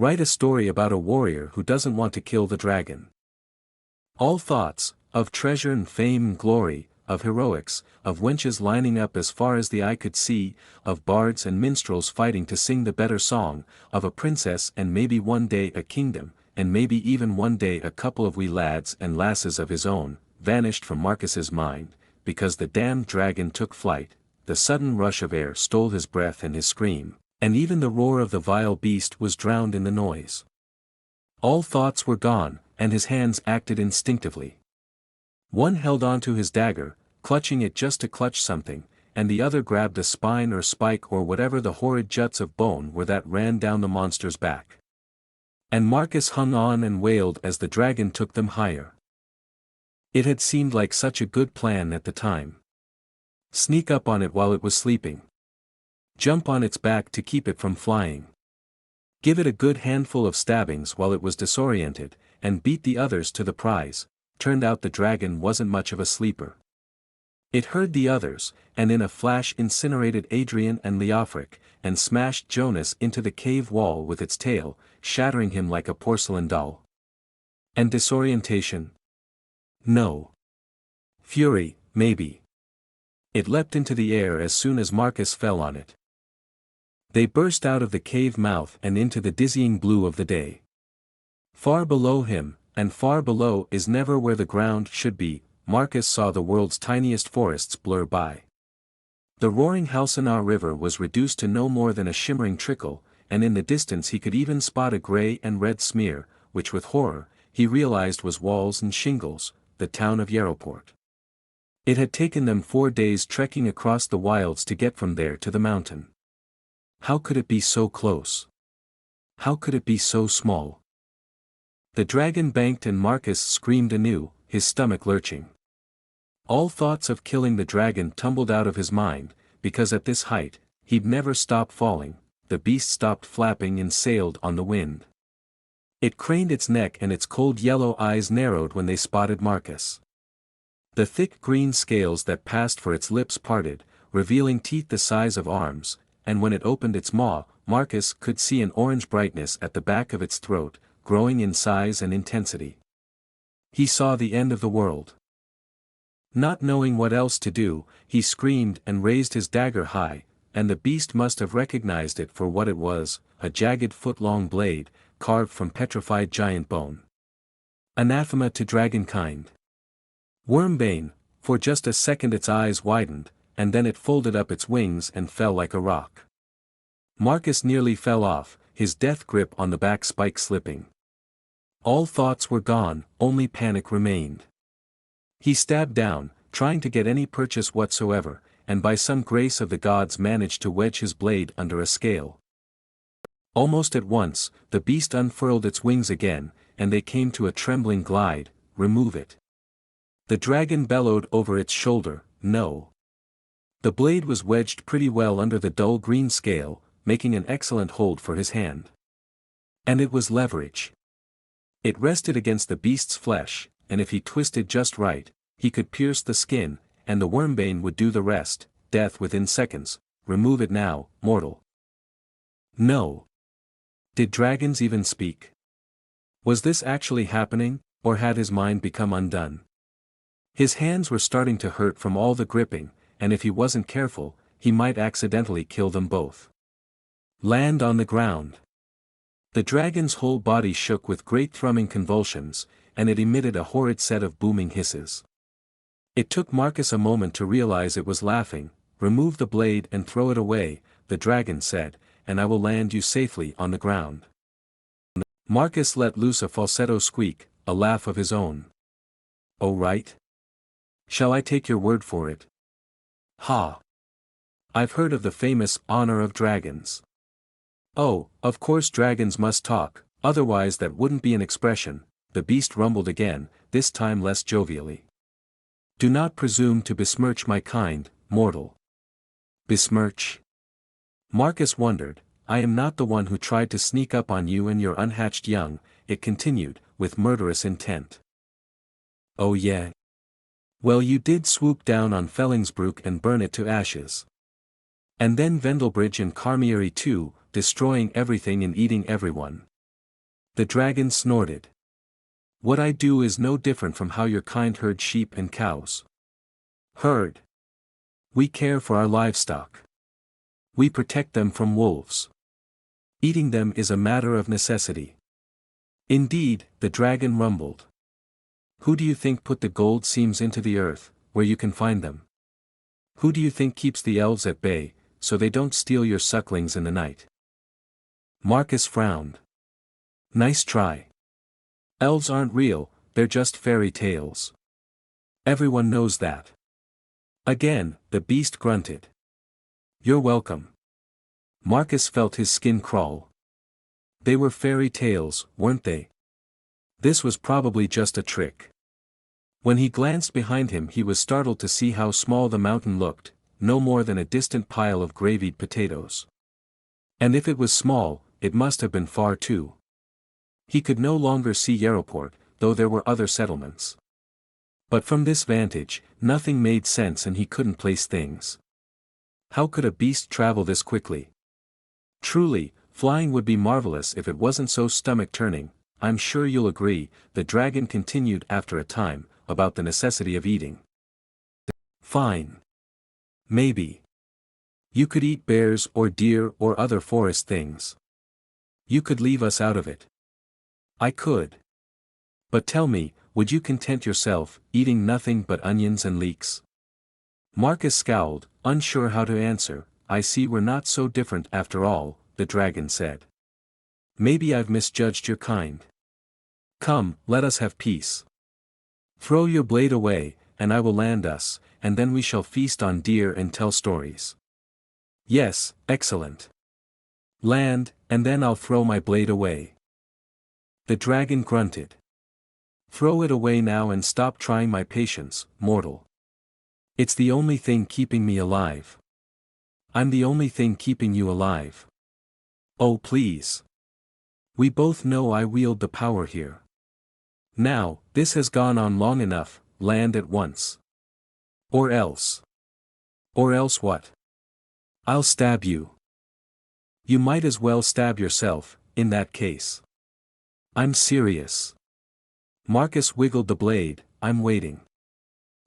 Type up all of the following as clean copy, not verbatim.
Write a story about a warrior who doesn't want to kill the dragon. All thoughts, of treasure and fame and glory, of heroics, of wenches lining up as far as the eye could see, of bards and minstrels fighting to sing the better song, of a princess and maybe one day a kingdom, and maybe even one day a couple of wee lads and lasses of his own, vanished from Marcus's mind, because the damned dragon took flight. The sudden rush of air stole his breath and his scream, and even the roar of the vile beast was drowned in the noise. All thoughts were gone, and his hands acted instinctively. One held on to his dagger, clutching it just to clutch something, and the other grabbed a spine or spike or whatever the horrid juts of bone were that ran down the monster's back. And Marcus hung on and wailed as the dragon took them higher. It had seemed like such a good plan at the time. Sneak up on it while it was sleeping. Jump on its back to keep it from flying. Give it a good handful of stabbings while it was disoriented, and beat the others to the prize. Turned out the dragon wasn't much of a sleeper. It heard the others, and in a flash incinerated Adrian and Leofric, and smashed Jonas into the cave wall with its tail, shattering him like a porcelain doll. And disorientation? No. Fury, maybe. It leapt into the air as soon as Marcus fell on it. They burst out of the cave mouth and into the dizzying blue of the day. Far below him, and far below is never where the ground should be, Marcus saw the world's tiniest forests blur by. The roaring Halsanar River was reduced to no more than a shimmering trickle, and in the distance he could even spot a gray and red smear, which with horror, he realized was walls and shingles, the town of Yaroport. It had taken them 4 days trekking across the wilds to get from there to the mountain. How could it be so close? How could it be so small? The dragon banked and Marcus screamed anew, his stomach lurching. All thoughts of killing the dragon tumbled out of his mind, because at this height, he'd never stop falling. The beast stopped flapping and sailed on the wind. It craned its neck and its cold yellow eyes narrowed when they spotted Marcus. The thick green scales that passed for its lips parted, revealing teeth the size of arms, and when it opened its maw, Marcus could see an orange brightness at the back of its throat, growing in size and intensity. He saw the end of the world. Not knowing what else to do, he screamed and raised his dagger high, and the beast must have recognized it for what it was, a jagged foot-long blade, carved from petrified giant bone. Anathema to dragonkind. Wormbane, for just a second its eyes widened, and then it folded up its wings and fell like a rock. Marcus nearly fell off, his death grip on the back spike slipping. All thoughts were gone, only panic remained. He stabbed down, trying to get any purchase whatsoever, and by some grace of the gods managed to wedge his blade under a scale. Almost at once, the beast unfurled its wings again, and they came to a trembling glide. Remove it. The dragon bellowed over its shoulder, no. The blade was wedged pretty well under the dull green scale, making an excellent hold for his hand. And it was leverage. It rested against the beast's flesh, and if he twisted just right, he could pierce the skin, and the wormbane would do the rest, death within seconds. Remove it now, mortal. No. Did dragons even speak? Was this actually happening, or had his mind become undone? His hands were starting to hurt from all the gripping, and if he wasn't careful, he might accidentally kill them both. Land on the ground. The dragon's whole body shook with great thrumming convulsions, and it emitted a horrid set of booming hisses. It took Marcus a moment to realize it was laughing. Remove the blade and throw it away, the dragon said, and I will land you safely on the ground. Marcus let loose a falsetto squeak, a laugh of his own. Oh right? Shall I take your word for it? Ha! I've heard of the famous honor of dragons. Oh, of course dragons must talk, otherwise that wouldn't be an expression. The beast rumbled again, this time less jovially. Do not presume to besmirch my kind, mortal. Besmirch? Marcus wondered. I am not the one who tried to sneak up on you and your unhatched young, it continued, with murderous intent. Oh yeah. Well, you did swoop down on Fellingsbrook and burn it to ashes. And then Vendelbridge and Carmiery too, destroying everything and eating everyone. The dragon snorted. What I do is no different from how your kind herd sheep and cows. Herd. We care for our livestock. We protect them from wolves. Eating them is a matter of necessity. Indeed, the dragon rumbled. Who do you think put the gold seams into the earth, where you can find them? Who do you think keeps the elves at bay, so they don't steal your sucklings in the night? Marcus frowned. Nice try. Elves aren't real, they're just fairy tales. Everyone knows that. Again, the beast grunted. You're welcome. Marcus felt his skin crawl. They were fairy tales, weren't they? This was probably just a trick. When he glanced behind him he was startled to see how small the mountain looked, no more than a distant pile of gravied potatoes. And if it was small, it must have been far too. He could no longer see Yaroport, though there were other settlements. But from this vantage, nothing made sense and he couldn't place things. How could a beast travel this quickly? Truly, flying would be marvelous if it wasn't so stomach-turning. I'm sure you'll agree, the dragon continued after a time, about the necessity of eating. Fine. Maybe. You could eat bears or deer or other forest things. You could leave us out of it. I could. But tell me, would you content yourself, eating nothing but onions and leeks? Marcus scowled, unsure how to answer. I see we're not so different after all, the dragon said. Maybe I've misjudged your kind. Come, let us have peace. Throw your blade away, and I will land us, and then we shall feast on deer and tell stories. Yes, excellent. Land, and then I'll throw my blade away. The dragon grunted. Throw it away now and stop trying my patience, mortal. It's the only thing keeping me alive. I'm the only thing keeping you alive. Oh please. We both know I wield the power here. Now, this has gone on long enough, land at once. Or else. Or else what? I'll stab you. You might as well stab yourself, in that case. I'm serious. Marcus wiggled the blade, I'm waiting.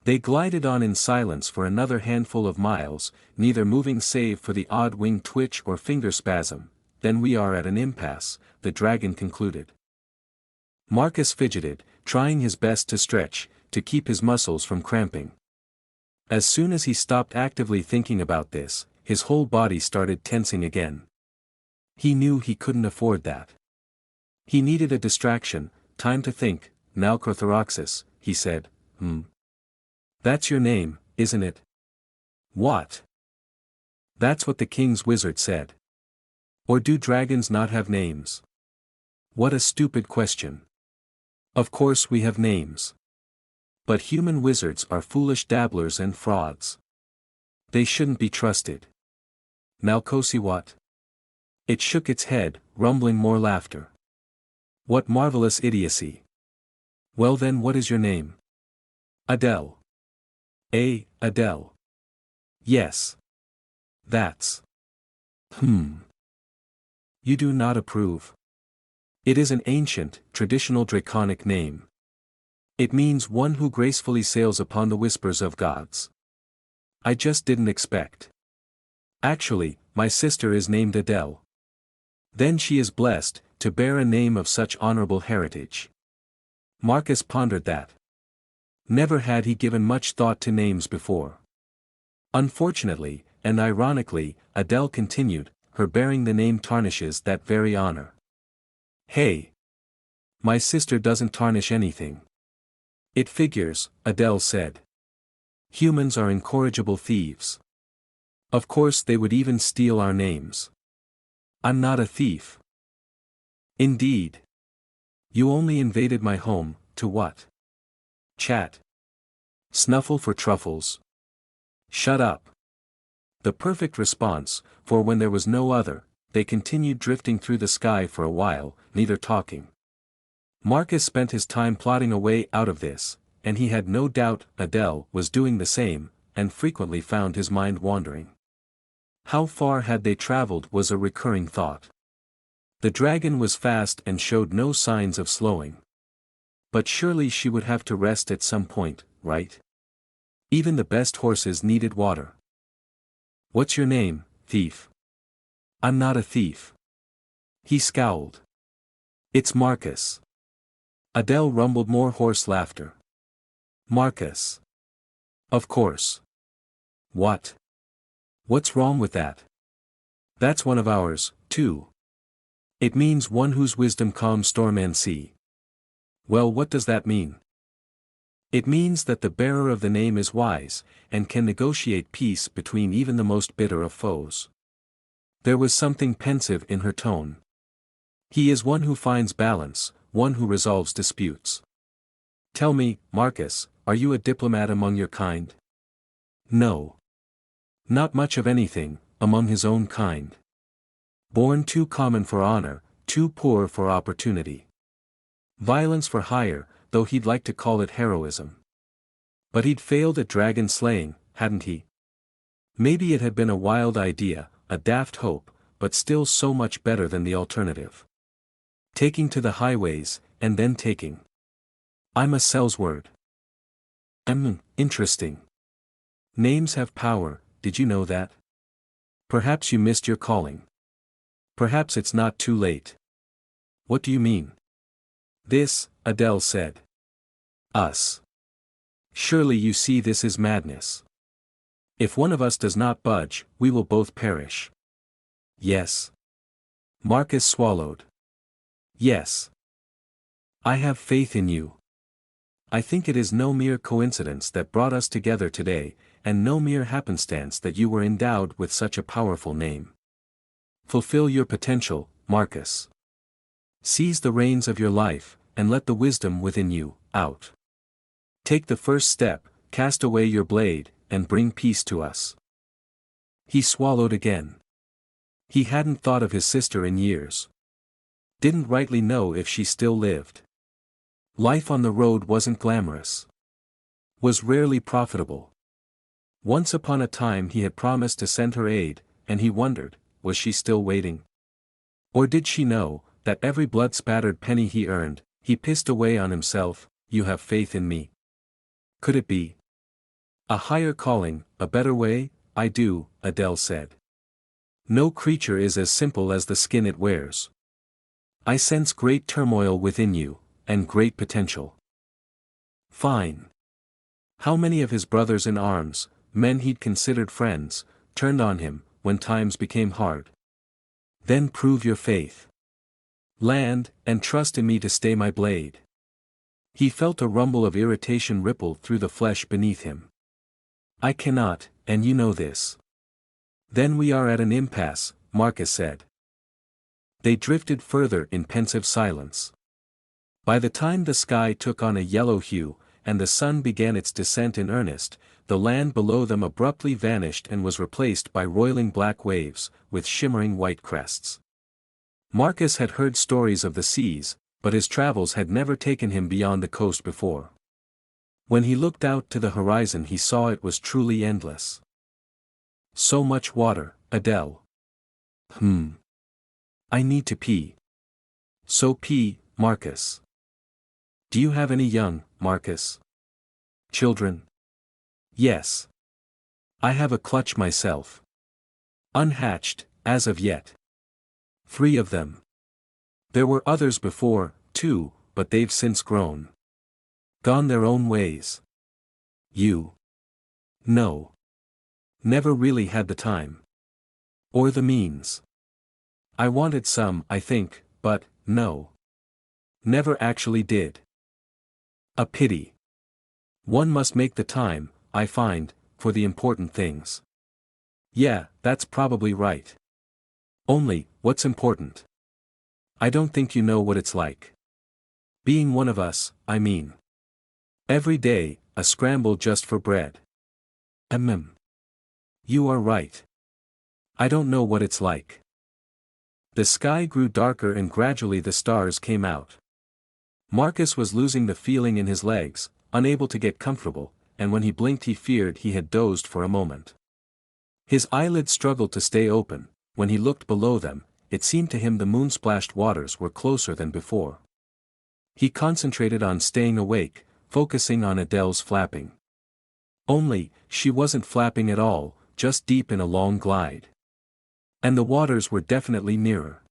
They glided on in silence for another handful of miles, neither moving save for the odd wing twitch or finger spasm. Then we are at an impasse, the dragon concluded. Marcus fidgeted, trying his best to stretch, to keep his muscles from cramping. As soon as he stopped actively thinking about this, his whole body started tensing again. He knew he couldn't afford that. He needed a distraction, time to think. Nalcrothoraxis, he said. That's your name, isn't it? What? That's what the king's wizard said. Or do dragons not have names? What a stupid question. Of course we have names. But human wizards are foolish dabblers and frauds. They shouldn't be trusted. Nalcosi what? It shook its head, rumbling more laughter. What marvelous idiocy. Well then what is your name? Adele. Adele. Yes. That's. You do not approve. It is an ancient, traditional draconic name. It means one who gracefully sails upon the whispers of gods. I just didn't expect. Actually, my sister is named Adele. Then she is blessed, to bear a name of such honorable heritage. Marcus pondered that. Never had he given much thought to names before. Unfortunately, and ironically, Adele continued, her bearing the name tarnishes that very honor. Hey! My sister doesn't tarnish anything. It figures, Adele said. Humans are incorrigible thieves. Of course they would even steal our names. I'm not a thief. Indeed. You only invaded my home, to what? Chat. Snuffle for truffles. Shut up. The perfect response, for when there was no other, they continued drifting through the sky for a while, neither talking. Marcus spent his time plotting a way out of this, and he had no doubt Adele was doing the same, and frequently found his mind wandering. How far had they traveled was a recurring thought. The dragon was fast and showed no signs of slowing. But surely she would have to rest at some point, right? Even the best horses needed water. What's your name, thief? I'm not a thief. He scowled. It's Marcus. Adele rumbled more hoarse laughter. Marcus. Of course. What? What's wrong with that? That's one of ours, too. It means one whose wisdom calms storm and sea. Well, what does that mean? It means that the bearer of the name is wise, and can negotiate peace between even the most bitter of foes. There was something pensive in her tone. He is one who finds balance, one who resolves disputes. Tell me, Marcus, are you a diplomat among your kind? No. Not much of anything, among his own kind. Born too common for honor, too poor for opportunity. Violence for hire, though he'd like to call it heroism. But he'd failed at dragon slaying, hadn't he? Maybe it had been a wild idea, a daft hope, but still so much better than the alternative. Taking to the highways, and then taking. I'm a sellsword. Interesting. Names have power, did you know that? Perhaps you missed your calling. Perhaps it's not too late. What do you mean? This, Adele said. Us. Surely you see this is madness. If one of us does not budge, we will both perish. Yes. Marcus swallowed. Yes. I have faith in you. I think it is no mere coincidence that brought us together today, and no mere happenstance that you were endowed with such a powerful name. Fulfill your potential, Marcus. Seize the reins of your life, and let the wisdom within you, out. Take the first step, cast away your blade, and bring peace to us. He swallowed again. He hadn't thought of his sister in years. Didn't rightly know if she still lived. Life on the road wasn't glamorous. Was rarely profitable. Once upon a time he had promised to send her aid, and he wondered, was she still waiting? Or did she know, that every blood-spattered penny he earned, he pissed away on himself? You have faith in me. Could it be? A higher calling, a better way? I do, Adele said. No creature is as simple as the skin it wears. I sense great turmoil within you, and great potential. Fine. How many of his brothers in arms, men he'd considered friends, turned on him, when times became hard? Then prove your faith. Land, and trust in me to stay my blade. He felt a rumble of irritation ripple through the flesh beneath him. I cannot, and you know this. Then we are at an impasse, Marcus said. They drifted further in pensive silence. By the time the sky took on a yellow hue, and the sun began its descent in earnest, the land below them abruptly vanished and was replaced by roiling black waves, with shimmering white crests. Marcus had heard stories of the seas, but his travels had never taken him beyond the coast before. When he looked out to the horizon he saw it was truly endless. So much water, Adele. I need to pee. So pee, Marcus. Do you have any young, Marcus? Children? Yes. I have a clutch myself. Unhatched, as of yet. 3 of them. There were others before, too, but they've since grown. Gone their own ways. You? No. Never really had the time. Or the means. I wanted some, I think, but, no. Never actually did. A pity. One must make the time, I find, for the important things. Yeah, that's probably right. Only, what's important? I don't think you know what it's like. Being one of us, I mean. Every day, a scramble just for bread. You are right. I don't know what it's like. The sky grew darker and gradually the stars came out. Marcus was losing the feeling in his legs, unable to get comfortable, and when he blinked he feared he had dozed for a moment. His eyelids struggled to stay open. When he looked below them, it seemed to him the moon-splashed waters were closer than before. He concentrated on staying awake, focusing on Adele's flapping. Only, she wasn't flapping at all, just deep in a long glide. And the waters were definitely nearer.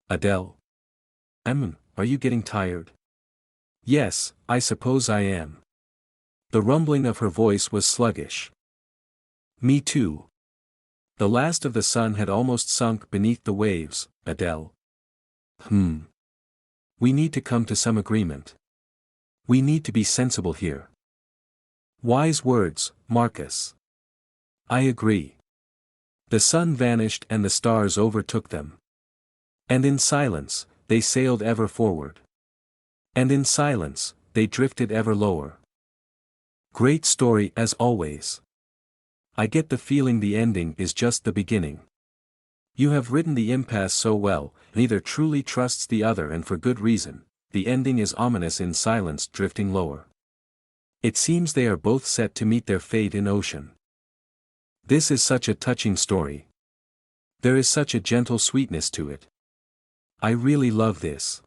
Adele? Are you getting tired? Yes, I suppose I am. The rumbling of her voice was sluggish. Me too. The last of the sun had almost sunk beneath the waves, Adele. We need to come to some agreement. We need to be sensible here. Wise words, Marcus. I agree. The sun vanished and the stars overtook them. And in silence, they sailed ever forward. And in silence, they drifted ever lower. Great story as always. I get the feeling the ending is just the beginning. You have written the impasse so well, neither truly trusts the other and for good reason, the ending is ominous in silence drifting lower. It seems they are both set to meet their fate in ocean. This is such a touching story. There is such a gentle sweetness to it. I really love this.